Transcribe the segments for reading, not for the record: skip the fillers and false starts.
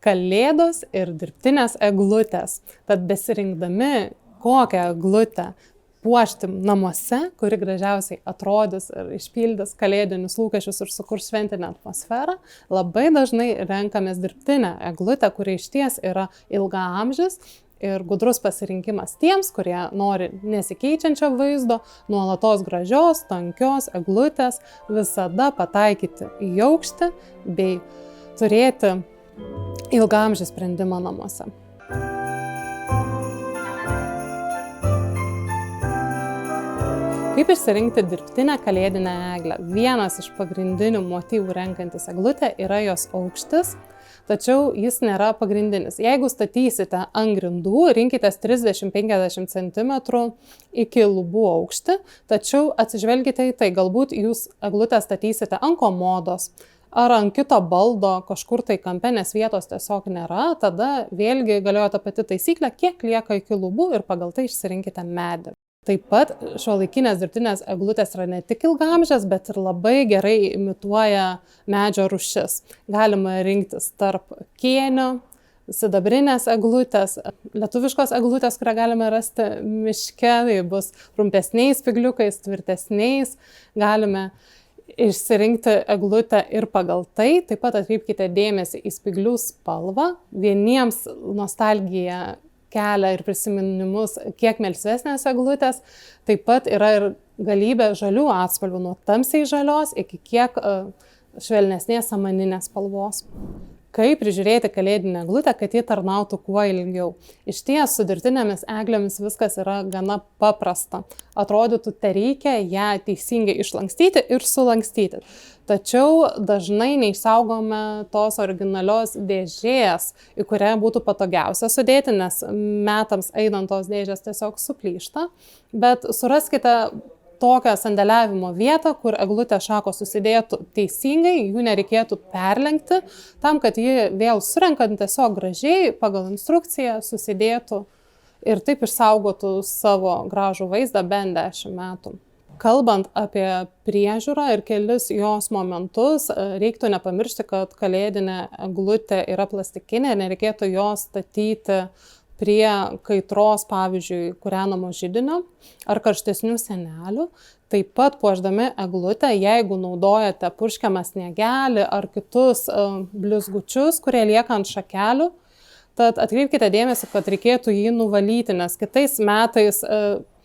Kalėdos ir dirbtinės eglutės. Tad besirinkdami kokią eglutę puošti namuose, kuri gražiausiai atrodys ir išpildys kalėdinius lūkesčius ir sukurs šventinę atmosferą, labai dažnai renkamės dirbtinę eglutę, kuri išties yra ilgaamžis ir gudrus pasirinkimas tiems, kurie nori nesikeičiančio vaizdo, nuolatos gražios, tankios eglutės, visada pataikyti į aukštį bei turėti ilgaamžį sprendimą namuose. Kaip išsirinkti dirbtinę kalėdinę eglę? Vienas iš pagrindinių motyvų renkantis eglutę yra jos aukštis, tačiau jis nėra pagrindinis. Jeigu statysite ant grindų, rinkitės 30-50 cm iki lubų aukštį, tačiau atsižvelgite į tai, galbūt jūs eglutę statysite ant komodos ar ant kito baldo kažkur tai kampe, nes vietos tiesiog nėra, tada vėlgi galioja ta pati taisyklė, kiek lieka iki lubų ir pagal tai išsirinkite medį. Taip pat šiuolaikinės dirbtinės eglutės yra ne tik ilgaamžės, bet ir labai gerai imituoja medžio rūšis. Galima rinktis tarp kėnio, sidabrinės eglutės, lietuviškos eglutės, kurią galime rasti miške, tai bus trumpesniais spygliukais, tvirtesniais. Galime išsirinkti eglutę ir pagal tai. Taip pat atkreipkite dėmesį į spyglių spalvą. Vieniems nostalgija kelia ir prisiminimus kiek melsvesnės eglutės. Taip pat yra ir galybė žalių atspalvių, nuo tamsiai žalios iki kiek švelnesnės samaninės spalvos. Kaip prižiūrėti kalėdinę eglutę, kad ji tarnautų kuo ilgiau? Išties su dirbtinėmis eglėmis viskas yra gana paprasta. Atrodytų, tereikia ją teisingai išlankstyti ir sulankstyti. Tačiau dažnai neišsaugome tos originalios dėžės, į kurią būtų patogiausia sudėti, nes metams einant tos dėžės tiesiog suplyšta. Bet suraskite tokią sandėliavimo vietą, kur eglutės šakos susidėtų teisingai, jų nereikėtų perlenkti, tam, kad ji vėl surenkant tiesiog gražiai pagal instrukciją susidėtų ir taip išsaugotų savo gražų vaizdą bent 10 metų. Kalbant apie priežiūrą ir kelis jos momentus, reiktų nepamiršti, kad kalėdinė eglutė yra plastikinė ir nereikėtų jos statyti prie kaitros, pavyzdžiui, kūrenamo židinio ar karštesnių sienelių. Taip pat puošdami eglutę, jeigu naudojate purškiamą sniegelį ar kitus blizgučius, kurie lieka ant šakelių, tad atkreipkite dėmesį, kad reikėtų jį nuvalyti, nes kitais metais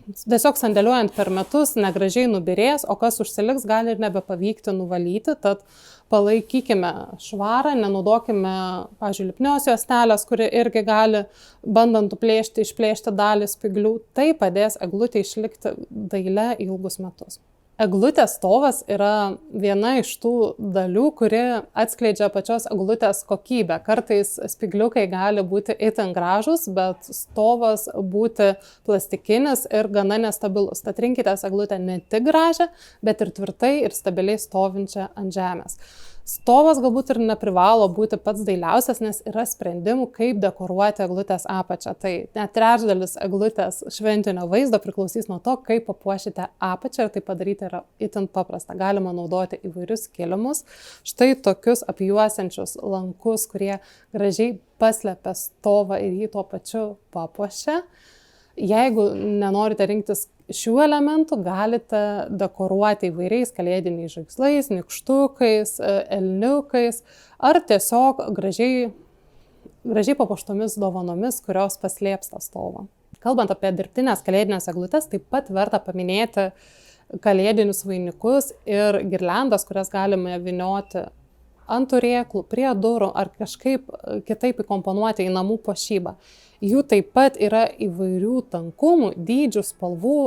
tiesiog sandėliuojant per metus negražiai nubyrės, o kas užsiliks gali ir nebepavykti nuvalyti, tad palaikykime švarą, nenaudokime, pavyzdžiui, lipnios juostelės, kuri irgi gali, bandant išplėšti dalį spyglių, tai padės eglutei išlikti dailią ilgus metus. Eglutės stovas yra viena iš tų dalių, kuri atskleidžia pačios eglutės kokybę. Kartais spygliukai gali būti itin gražus, bet stovas būti plastikinis ir gana nestabilus. Tad rinkitės eglutę ne tik gražią, bet ir tvirtai ir stabiliai stovinčią ant žemės. Stovas galbūt ir neprivalo būti pats dailiausias, nes yra sprendimų, kaip dekoruoti eglutės apačią. Tai net trečdalis eglutės šventinio vaizdo priklausys nuo to, kaip papuošite apačią, ir tai padaryti yra itin paprasta. Galima naudoti įvairius kilimus, štai tokius apjuosiančius lankus, kurie gražiai paslepia stovą ir jį tuo pačiu papuošia. Jeigu nenorite rinktis šių elementų, galite dekoruoti įvairiais kalėdiniais žaislais, nykštukais, elniukais ar tiesiog gražiai papuoštomis dovanomis, kurios paslėps tą stovą. Kalbant apie dirbtinės kalėdinės eglutes, taip pat verta paminėti kalėdinius vainikus ir girliandas, kurias galime vynioti ant turėklų, prie durų ar kažkaip kitaip įkomponuoti į namų puošybą. Jų taip pat yra įvairių tankumų, dydžių, spalvų,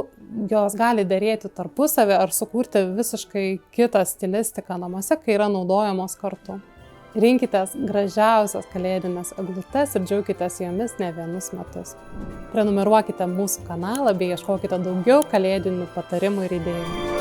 jos gali derėti tarpusavį ar sukurti visiškai kitą stilistiką namuose, kai yra naudojamos kartu. Rinkitės gražiausias kalėdinės eglutes ir džiaukitės jomis ne vienus metus. Prenumeruokite mūsų kanalą bei ieškokite daugiau kalėdinių patarimų ir idėjų.